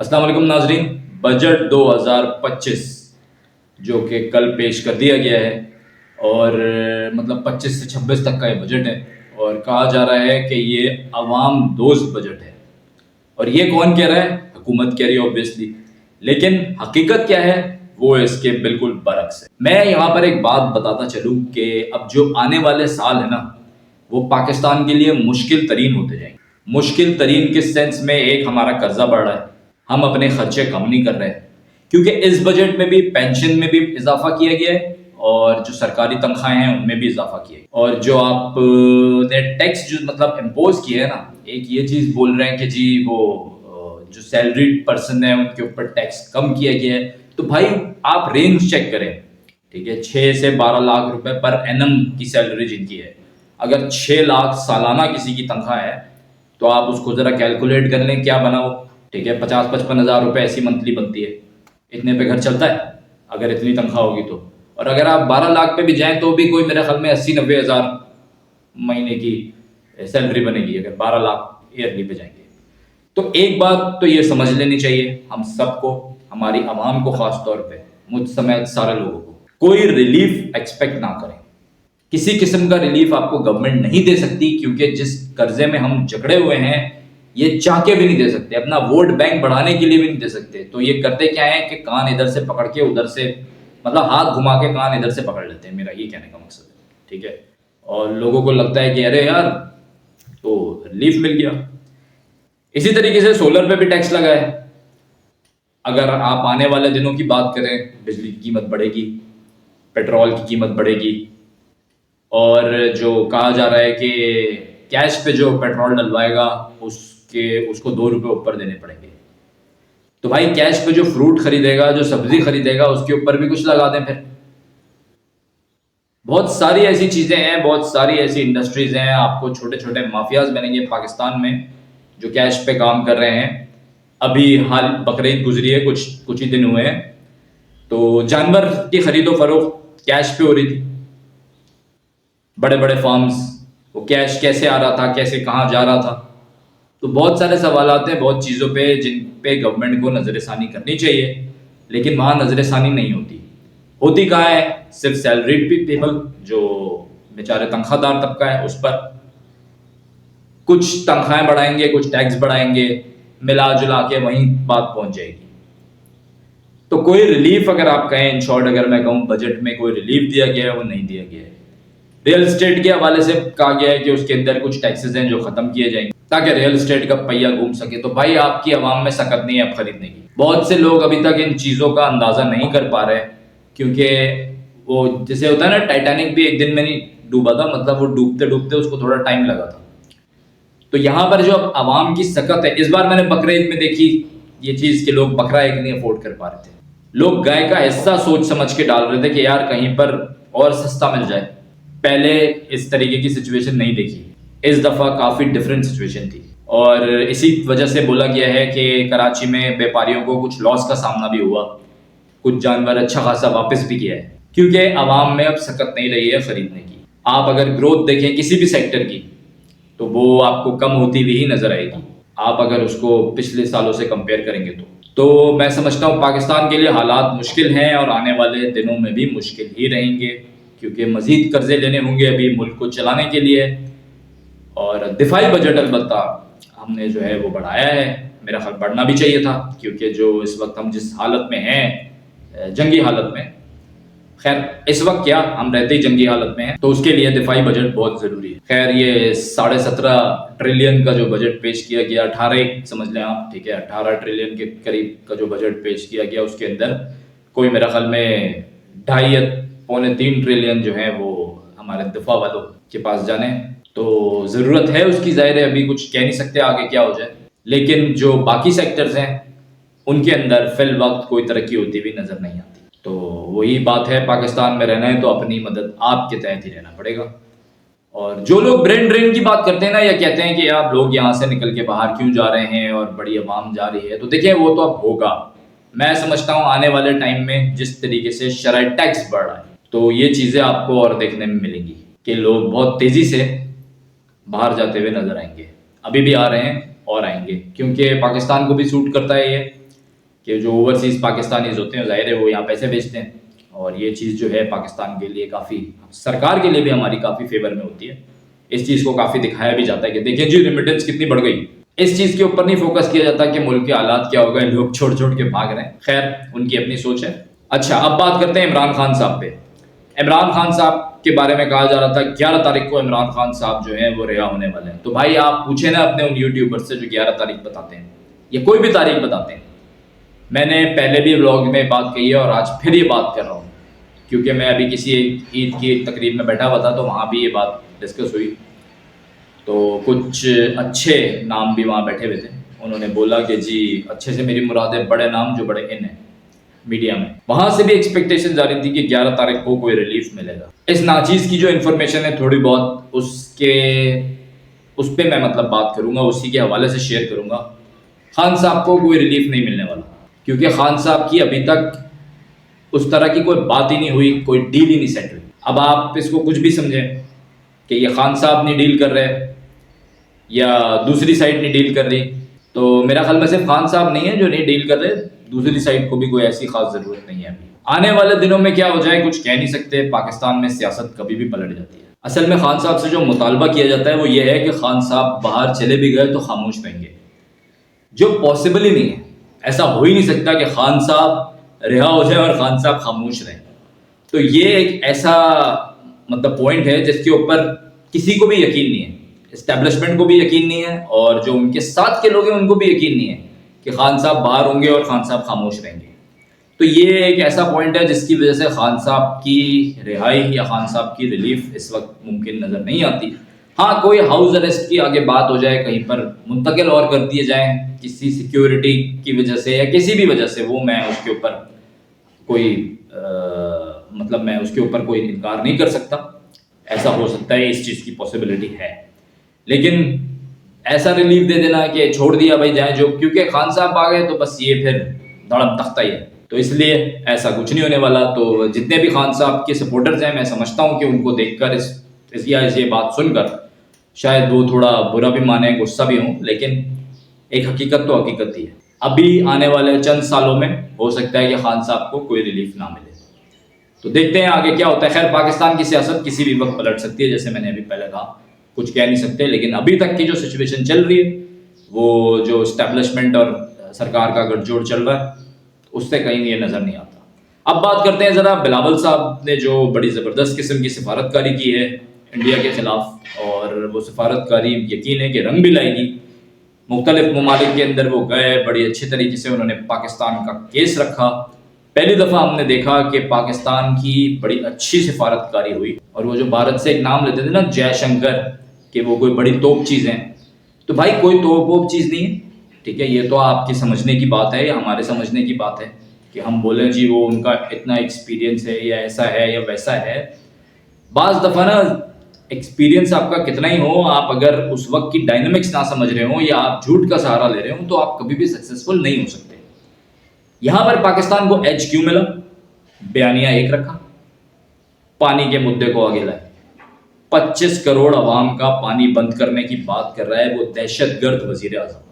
अस्सलाम वालेकुम नाजरीन। बजट 2025 जो कि कल पेश कर दिया गया है और मतलब 25 से 26 तक का ये बजट है और कहा जा रहा है कि ये अवाम दोस्त बजट है। और ये कौन कह रहा है? हुकूमत कह रही है ऑब्वियसली, लेकिन हकीकत क्या है वो इसके बिल्कुल बरक्स है। मैं यहाँ पर एक बात बताता चलूँ कि अब जो आने वाले साल है ना, वो पाकिस्तान के लिए मुश्किल तरीन होते जाएंगे। मुश्किल तरीन किस सेंस में? एक, हमारा कर्जा बढ़ रहा है, हम अपने खर्चे कम नहीं कर रहे हैं, क्योंकि इस बजट में भी पेंशन में भी इजाफा किया गया है और जो सरकारी तनख्वाहें हैं उनमें भी इजाफा किया है। और जो आपने टैक्स जो मतलब इम्पोज किया है ना, एक ये चीज बोल रहे हैं कि जी वो जो सैलरीड पर्सन है उनके ऊपर टैक्स कम किया गया है। तो भाई आप रेंज चेक करें, ठीक है, 6 से 12 लाख रुपए पर एनम की सैलरी जिनकी है, अगर 6 लाख सालाना किसी की तनख्वाह है तो आप उसको जरा कैलकुलेट कर लें क्या बना हो। ठीक है, 50-55 हज़ार रुपए ऐसी मंथली बनती है, इतने पे घर चलता है अगर इतनी तनख्वाह होगी तो। और अगर आप 12 लाख पे भी जाएं तो भी कोई मेरे ख्याल में 80-90 हज़ार महीने की सैलरी बनेगी अगर 12 लाख ईयरली पे जाएंगे। तो एक बात तो ये समझ लेनी चाहिए हम सबको, हमारी आवाम को, खास तौर पे मुझ समेत सारे लोगों को, कोई रिलीफ एक्सपेक्ट ना करें। किसी किस्म का रिलीफ आपको गवर्नमेंट नहीं दे सकती, क्योंकि जिस कर्जे में हम जकड़े हुए हैं ये चाह के भी नहीं दे सकते, अपना वोट बैंक बढ़ाने के लिए भी नहीं दे सकते। तो ये करते क्या है कि कान इधर से पकड़ के उधर से, मतलब हाथ घुमा के कान इधर से पकड़ लेते हैं, मेरा ये कहने का मकसद है। ठीक है, और लोगों को लगता है कि अरे यार तो रिलीफ मिल गया। इसी तरीके से सोलर पे भी टैक्स लगा है। अगर आप आने वाले दिनों की बात करें, बिजली की कीमत बढ़ेगी, पेट्रोल की कीमत बढ़ेगी, और जो कहा जा रहा है कि कैश पे जो पेट्रोल डलवाएगा उसको 2 रुपए ऊपर देने पड़ेंगे। तो भाई कैश पे जो फ्रूट खरीदेगा, जो सब्जी खरीदेगा, उसके ऊपर भी कुछ लगा दें फिर। बहुत सारी ऐसी चीजें हैं, बहुत सारी ऐसी इंडस्ट्रीज हैं, आपको छोटे छोटे माफियाज बनेंगे पाकिस्तान में जो कैश पे काम कर रहे हैं। अभी हाल बकरीद गुजरी है, कुछ ही दिन हुए हैं, तो जानवर की खरीदो फरोख्त कैश पे हो रही थी। बड़े बड़े फार्म्स, वो कैश कैसे आ रहा था, कैसे कहाँ जा रहा था। तो बहुत सारे सवाल आते हैं बहुत चीज़ों पे जिन पे गवर्नमेंट को नज़रसानी करनी चाहिए, लेकिन वहाँ नज़रसानी नहीं होती। होती कहाँ है? सिर्फ सैलरीड पीपल, जो बेचारे तनख्वाहदार तबका है, उस पर कुछ तनख्वाहें बढ़ाएंगे, कुछ टैक्स बढ़ाएंगे, मिला जुला के वहीं बात पहुंच जाएगी। तो कोई रिलीफ अगर आप कहें, इन शॉर्ट अगर मैं कहूँ, बजट में कोई रिलीफ दिया गया है वो नहीं दिया गया है। रियल एस्टेट के हवाले से कहा गया है कि उसके अंदर कुछ टैक्सेस हैं जो खत्म किए जाएंगे ताकि रियल एस्टेट का पहिया घूम सके। तो भाई आपकी आवाम में सकत नहीं है अब खरीदने की। बहुत से लोग अभी तक इन चीजों का अंदाजा नहीं कर पा रहे, क्योंकि वो जैसे होता है ना, टाइटैनिक भी एक दिन में नहीं डूबा था, मतलब वो डूबते डूबते उसको थोड़ा टाइम लगा था। तो यहाँ पर जो अब आवाम की सकत है, इस बार मैंने बकरीद में देखी ये चीज कि लोग बकरा एक नहीं अफोर्ड कर पा रहे थे। लोग गाय का हिस्सा सोच समझ के डाल रहे थे कि यार कहीं पर और सस्ता मिल जाए। पहले इस तरीके की सिचुएशन नहीं देखी, इस दफा काफी डिफरेंट सिचुएशन थी। और इसी वजह से बोला गया है कि कराची में व्यापारियों को कुछ लॉस का सामना भी हुआ, कुछ जानवर अच्छा खासा वापस भी किया है, क्योंकि आवाम में अब सकत नहीं रही है खरीदने की। आप अगर ग्रोथ देखें किसी भी सेक्टर की तो वो आपको कम होती हुई ही नजर आएगी, आप अगर उसको पिछले सालों से कंपेयर करेंगे तो मैं समझता हूँ पाकिस्तान के लिए हालात मुश्किल हैं और आने वाले दिनों में भी मुश्किल ही रहेंगे, क्योंकि मजीद कर्जे लेने होंगे अभी मुल्क को चलाने के लिए। और दिफाई बजट अलबत्ता हमने जो है वो बढ़ाया है, मेरा ख्याल बढ़ना भी चाहिए था, क्योंकि जो इस वक्त हम जिस हालत में हैं, जंगी हालत में, खैर इस वक्त क्या, हम रहते ही जंगी हालत में हैं, तो उसके लिए दिफाई बजट बहुत ज़रूरी है। खैर ये 17.5 ट्रिलियन का जो बजट पेश किया गया, 18 समझ लें आप, ठीक है, 18 ट्रिलियन के करीब का जो बजट पेश किया गया, उसके अंदर कोई मेरा ख्याल में 2.5 या 2.25 ट्रिलियन जो है वो हमारे दिफा वालों के पास जाने। तो ज़रूरत है उसकी, ज़ाहिर है अभी कुछ कह नहीं सकते आगे क्या हो जाए, लेकिन जो बाकी सेक्टर्स हैं उनके अंदर फिल वक्त कोई तरक्की होती हुई नज़र नहीं आती। तो वही बात है, पाकिस्तान में रहना है तो अपनी मदद आपके तहत ही रहना पड़ेगा। और जो लोग ब्रेन ड्रेन की बात करते हैं ना, या कहते हैं कि आप लोग यहाँ से निकल के बाहर क्यों जा रहे हैं और बड़ी आवाम जा रही है, तो देखिए वो तो अब होगा। मैं समझता हूँ आने वाले टाइम में जिस तरीके से शराय टैक्स बढ़ रहा है, तो ये चीज़ें आपको और देखने में मिलेंगी कि लोग बहुत तेज़ी से बाहर जाते हुए नजर आएंगे। अभी भी आ रहे हैं और आएंगे, क्योंकि पाकिस्तान को भी सूट करता है ये, कि जो ओवरसीज़ पाकिस्तानीज़ होते हैं ज़ाहिर है वो यहाँ पैसे भेजते हैं, और ये चीज़ जो है पाकिस्तान के लिए काफ़ी, सरकार के लिए भी हमारी काफ़ी फेवर में होती है। इस चीज़ को काफ़ी दिखाया भी जाता है कि देखिए जी रिमिटेंस कितनी बढ़ गई। इस चीज़ के ऊपर नहीं फोकस किया जाता कि मुल्क के हालात क्या हो गए, लोग छोड़ छोड़ के भाग रहे हैं। खैर उनकी अपनी सोच है। अच्छा, अब बात करते हैं इमरान खान साहब पे। इमरान खान साहब के बारे में कहा जा रहा था 11 तारीख को इमरान खान साहब जो है वो रिहा होने वाले हैं। तो भाई आप पूछे ना अपने उन यूट्यूबर से जो 11 तारीख बताते हैं या कोई भी तारीख बताते हैं। मैंने पहले भी व्लॉग में बात कही है और आज फिर ये बात कर रहा हूँ, क्योंकि मैं अभी किसी ईद की तकरीब में बैठा हुआ था तो वहाँ भी ये बात डिस्कस हुई। तो कुछ अच्छे नाम भी वहाँ बैठे हुए थे, उन्होंने बोला कि जी अच्छे से मेरी मुराद है बड़े नाम जो बड़े इन हैं मीडिया में। वहां से भी एक्सपेक्टेशन जा रही थी कि 11 तारीख को कोई रिलीफ मिलेगा। इस नाचीज की जो इन्फॉर्मेशन है थोड़ी बहुत उस पे मैं मतलब बात करूंगा, उसी के हवाले से शेयर करूंगा। खान साहब को कोई रिलीफ नहीं मिलने वाला, क्योंकि खान साहब की अभी तक उस तरह की कोई बात ही नहीं हुई, कोई डील ही नहीं सेट हुई। अब आप इसको कुछ भी समझें कि ये खान साहब नहीं डील कर रहे या दूसरी साइड नहीं डील कर रही, तो मेरा ख्याल में सिर्फ खान साहब नहीं है जो नहीं डील कर रहे, दूसरी साइड को भी कोई ऐसी खास जरूरत नहीं है। अभी आने वाले दिनों में क्या हो जाए कुछ कह नहीं सकते। पाकिस्तान में सियासत कभी भी पलट जाती है। असल में खान साहब से जो मुतालबा किया जाता है वो ये है कि खान साहब बाहर चले भी गए तो खामोश रहेंगे, जो पॉसिबल ही नहीं है। ऐसा हो ही नहीं सकता कि खान साहब रिहा हो जाए और खान साहब खामोश रहें। तो ये एक ऐसा मतलब पॉइंट है जिसके ऊपर किसी को भी यकीन नहीं है, एस्टेब्लिशमेंट को भी यकीन नहीं है और जो उनके साथ के लोग हैं उनको भी यकीन नहीं है कि खान साहब बाहर होंगे और खान साहब खामोश रहेंगे। तो ये एक ऐसा पॉइंट है जिसकी वजह से खान साहब की रिहाई या खान साहब की रिलीफ इस वक्त मुमकिन नज़र नहीं आती। हाँ, कोई हाउस अरेस्ट की आगे बात हो जाए, कहीं पर मुंतकिल और कर दिए जाएं किसी सिक्योरिटी की वजह से या किसी भी वजह से, वो मैं उसके ऊपर कोई मतलब मैं उसके ऊपर कोई इनकार नहीं कर सकता। ऐसा हो सकता है, इस चीज़ की पॉसिबिलिटी है। लेकिन ऐसा रिलीफ दे देना कि छोड़ दिया भाई जाए जो, क्योंकि खान साहब आ गए तो बस ये फिर धड़म तख्ता ही है, तो इसलिए ऐसा कुछ नहीं होने वाला। तो जितने भी खान साहब के सपोर्टर्स हैं, मैं समझता हूँ कि उनको देखकर ये बात सुनकर शायद वो थोड़ा बुरा भी माने, गुस्सा भी हों, लेकिन एक हकीकत तो हकीकत ही है। अभी आने वाले चंद सालों में हो सकता है कि खान साहब को कोई रिलीफ ना मिले। तो देखते हैं आगे क्या होता है। खैर पाकिस्तान की सियासत किसी भी वक्त पलट सकती है, जैसे मैंने अभी पहले कहा, कुछ कह नहीं सकते। लेकिन अभी तक की जो सिचुएशन चल रही है, वो जो इस्टेब्लिशमेंट और सरकार का गठजोड़ चल रहा है, उससे कहीं ये नज़र नहीं आता। अब बात करते हैं ज़रा बिलावल साहब ने जो बड़ी ज़बरदस्त किस्म की सिफारतकारी की है इंडिया के ख़िलाफ़, और वो सिफारतकारी यकीन है कि रंग भी लाएगी। मुख्तलिफ ममालिक के अंदर वो गए, बड़ी अच्छी तरीके से उन्होंने पाकिस्तान का केस रखा। पहली दफ़ा हमने देखा कि पाकिस्तान की बड़ी अच्छी सिफारतकारी हुई। और वो जो भारत से एक नाम लेते थे ना जयशंकर, कि वो कोई बड़ी तोप चीज़ है, तो भाई कोई तोप चीज़ नहीं है, ठीक है। ये तो आपकी समझने की बात है या हमारे समझने की बात है कि हम बोलें जी वो उनका इतना एक्सपीरियंस है या ऐसा है या वैसा है। बाज़ दफ़ा ना एक्सपीरियंस आपका कितना ही हो, आप अगर उस वक्त की डायनामिक्स ना समझ रहे हो या आप झूठ का सहारा ले रहे हो, तो आप कभी भी सक्सेसफुल नहीं हो सकते। यहां पर पाकिस्तान को एज क्यों मिला? बयानिया एक रखा, पानी के मुद्दे को आगे लाए। 25 करोड़ अवाम का पानी बंद करने की बात कर रहा है वो दहशतगर्द वजीर आजम।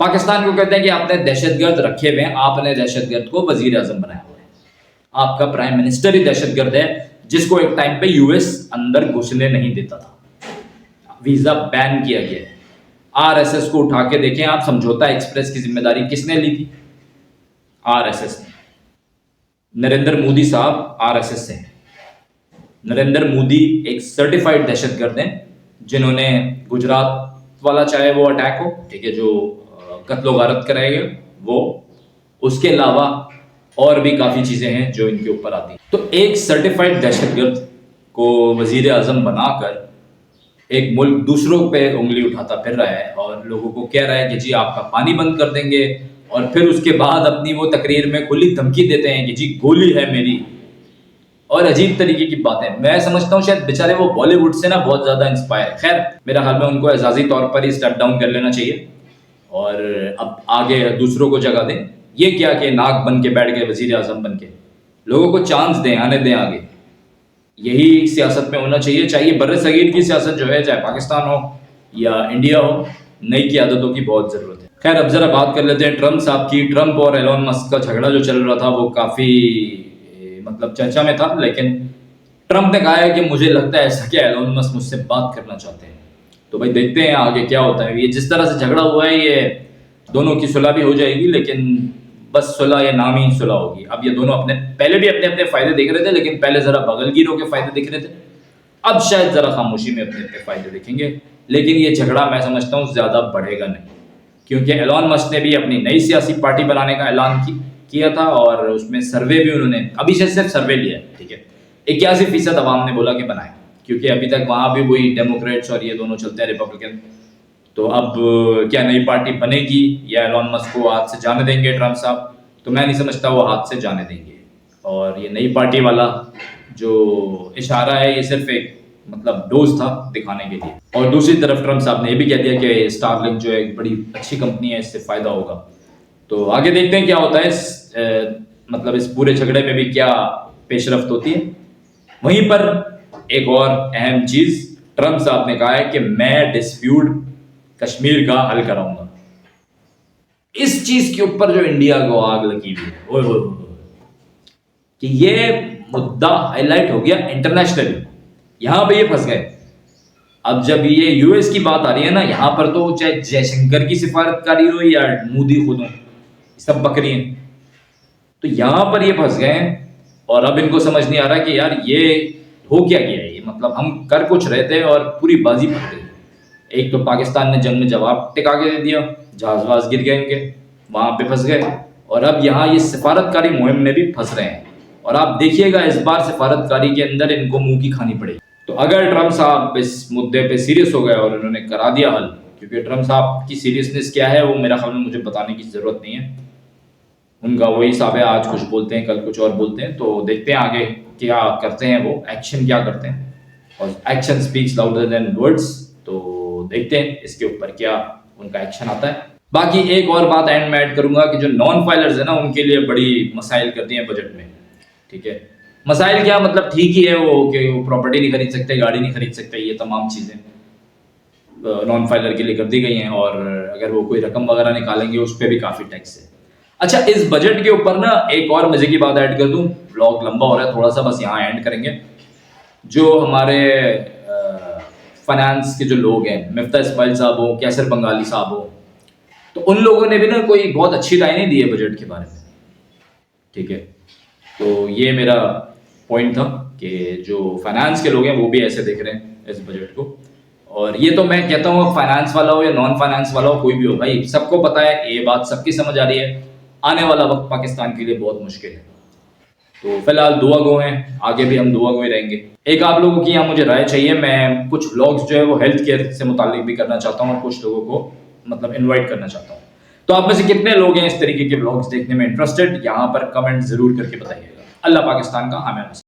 पाकिस्तान को कहते हैं कि आपने दहशतगर्द रखे हुए हैं, आपने दहशतगर्द को वजीर आजम बनाया हुआ है। आपका प्राइम मिनिस्टर ही दहशतगर्द है, जिसको एक टाइम पे यूएस अंदर घुसने नहीं देता था, वीजा बैन किया गया है। आरएसएस को उठा के देखें आप, समझौता एक्सप्रेस की जिम्मेदारी किसने ली थी? आरएसएस ने। नरेंद्र मोदी साहब आरएसएस से हैं। नरेंद्र मोदी एक सर्टिफाइड दहशतगर्द हैं, जिन्होंने गुजरात वाला चाहे वो अटैक हो, ठीक है, जो कत्लो गारत कराएगा वो, उसके अलावा और भी काफ़ी चीज़ें हैं जो इनके ऊपर आती हैं। तो एक सर्टिफाइड दहशतगर्द को वजीर आजम बनाकर एक मुल्क दूसरों पे उंगली उठाता फिर रहा है और लोगों को कह रहा है कि जी आपका पानी बंद कर देंगे, और फिर उसके बाद अपनी वो तकरीर में खुली धमकी देते हैं कि जी गोली है मेरी, और अजीब तरीके की बातें। मैं समझता हूँ शायद बेचारे वो बॉलीवुड से ना बहुत ज़्यादा इंस्पायर। खैर मेरा ख्याल में उनको एजाजी तौर पर ही स्टेप डाउन कर लेना चाहिए और अब आगे दूसरों को जगह दें। ये क्या कि नाक बन के बैठ गए वजीर आजम बन के, लोगों को चांस दें, आने दें आगे। यही सियासत में होना चाहिए। चाहिए बर्र सगीर की सियासत जो है, चाहे पाकिस्तान हो या इंडिया हो, नई क़यादतों की बहुत ज़रूरत है। खैर अब जरा बात कर लेते हैं ट्रम्प साहब की। ट्रम्प और एलोन मस्क का झगड़ा जो चल रहा था वो काफी मतलब चर्चा में था, लेकिन ट्रम्प ने कहा है कि मुझे लगता है ऐसा कि एलोन मस्क मुझसे बात करना चाहते हैं। तो भाई देखते हैं आगे क्या होता है। ये जिस तरह से झगड़ा हुआ है ये दोनों की सुलह भी हो जाएगी, लेकिन बस सुलह या नाम ही सुलह होगी। अब ये दोनों अपने पहले भी अपने अपने फायदे देख रहे थे, लेकिन पहले जरा बगलगिरों के फायदे देख रहे थे, अब शायद जरा खामोशी में अपने अपने फायदे देखेंगे। लेकिन ये झगड़ा मैं समझता हूँ ज्यादा बढ़ेगा नहीं, क्योंकि एलॉन मस्क ने भी अपनी नई सियासी पार्टी बनाने का ऐलान किया था, और उसमें सर्वे भी उन्होंने अभी से सिर्फ सर्वे लिया है, ठीक है। 81% अवाम ने बोला कि बनाए, क्योंकि अभी तक वहां भी वही डेमोक्रेट्स और ये दोनों चलते हैं, रिपब्लिकन। तो अब क्या नई पार्टी बनेगी या एलॉन मस्क को हाथ से जाने देंगे ट्रम्प साहब? तो मैं नहीं समझता वो हाथ से जाने देंगे। और ये नई पार्टी वाला जो इशारा है ये सिर्फ एक मतलब डोज था दिखाने के लिए। और दूसरी तरफ ट्रम्प साहब ने ये भी कह दिया कि स्टारलिंक जो है एक बड़ी अच्छी कंपनी है, इससे फायदा होगा। तो आगे देखते हैं क्या होता है। मतलब इस पूरे झगड़े में भी क्या पेशरफ्त होती है। वहीं पर एक और अहम चीज, ट्रम्प साहब ने कहा है कि मैं डिस्प्यूट कश्मीर का हल कराऊंगा। इस चीज के ऊपर जो इंडिया को आग लगी हुई है, ओए ओए ओए, कि ये मुद्दा हाईलाइट हो गया इंटरनेशनली, यहां पे ये फंस गए। अब जब ये यूएस की बात आ रही है ना, यहां पर तो चाहे जयशंकर की सिफारतकारी हो या मोदी खुद हो, सब बकरी हैं। तो यहां पर ये फंस गए हैं, और अब इनको समझ नहीं आ रहा कि यार ये हो क्या गया है। ये मतलब हम कर कुछ रहे थे और पूरी बाजी फट गई। एक तो पाकिस्तान ने जंग में जवाब टिका के दे दिया, जहाज वहाज गिर गए इनके, वहां पे फंस गए। और अब यहाँ ये सिफारतकारी मुहिम में भी फंस रहे हैं, और आप देखिएगा इस बार सिफारतकारी के अंदर इनको मुंह की खानी पड़ेगी। तो अगर ट्रम्प साहब इस मुद्दे पे सीरियस हो गए और उन्होंने करा दिया हल, क्योंकि ट्रम्प साहब की सीरियसनेस क्या है वो मेरा ख्याल में मुझे बताने की जरूरत नहीं है। उनका वही हिसाब है, आज कुछ बोलते हैं कल कुछ और बोलते हैं। तो देखते हैं आगे क्या करते हैं, वो एक्शन क्या करते हैं, और action speaks louder than words. तो देखते हैं इसके ऊपर क्या उनका एक्शन आता है। बाकी एक और बात एंड में ऐड करूंगा कि जो नॉन फाइलर्स है ना, उनके लिए बड़ी मसाइल कर दिए हैं बजट में, ठीक है। मसाइल क्या मतलब, ठीक ही है वो कि वो प्रॉपर्टी नहीं खरीद सकते, गाड़ी नहीं खरीद सकते, ये तमाम चीज़ें नॉन फाइलर के लिए कर दी गई हैं। और अगर वो कोई रकम वगैरह निकालेंगे उस पर भी काफ़ी टैक्स है। अच्छा, इस बजट के ऊपर ना एक और मजे की बात ऐड कर दूं, ब्लॉग लंबा हो रहा है थोड़ा सा, बस यहाँ एंड करेंगे। जो हमारे फाइनेंस के जो लोग हैं, मिफ्ता इस्माइल साहब हो, कैसर बंगाली साहब हो, तो उन लोगों ने भी ना कोई बहुत अच्छी राय नहीं दी है बजट के बारे में, ठीक है। तो ये मेरा पॉइंट था कि जो फाइनेंस के लोग हैं वो भी ऐसे देख रहे हैं इस बजट को। और ये तो मैं कहता हूँ फाइनेंस वाला हो या नॉन फाइनेंस वाला हो, कोई भी हो भाई, सबको पता है, ये बात सबकी समझ आ रही है, आने वाला वक्त पाकिस्तान के लिए बहुत मुश्किल है। तो फिलहाल दुआ गो हैं, आगे भी हम दुआ गो ही रहेंगे। एक आप लोगों की यहाँ मुझे राय चाहिए। मैं कुछ व्लॉग्स जो है वो हेल्थ केयर से मुतालिक भी करना चाहता हूँ, और कुछ लोगों को मतलब इन्वाइट करना चाहता हूँ। तो आप में से कितने लोग हैं इस तरीके के व्लॉग्स देखने में इंटरेस्टेड, यहाँ पर कमेंट जरूर करके बताइएगा। अल्लाह पाकिस्तान का हमें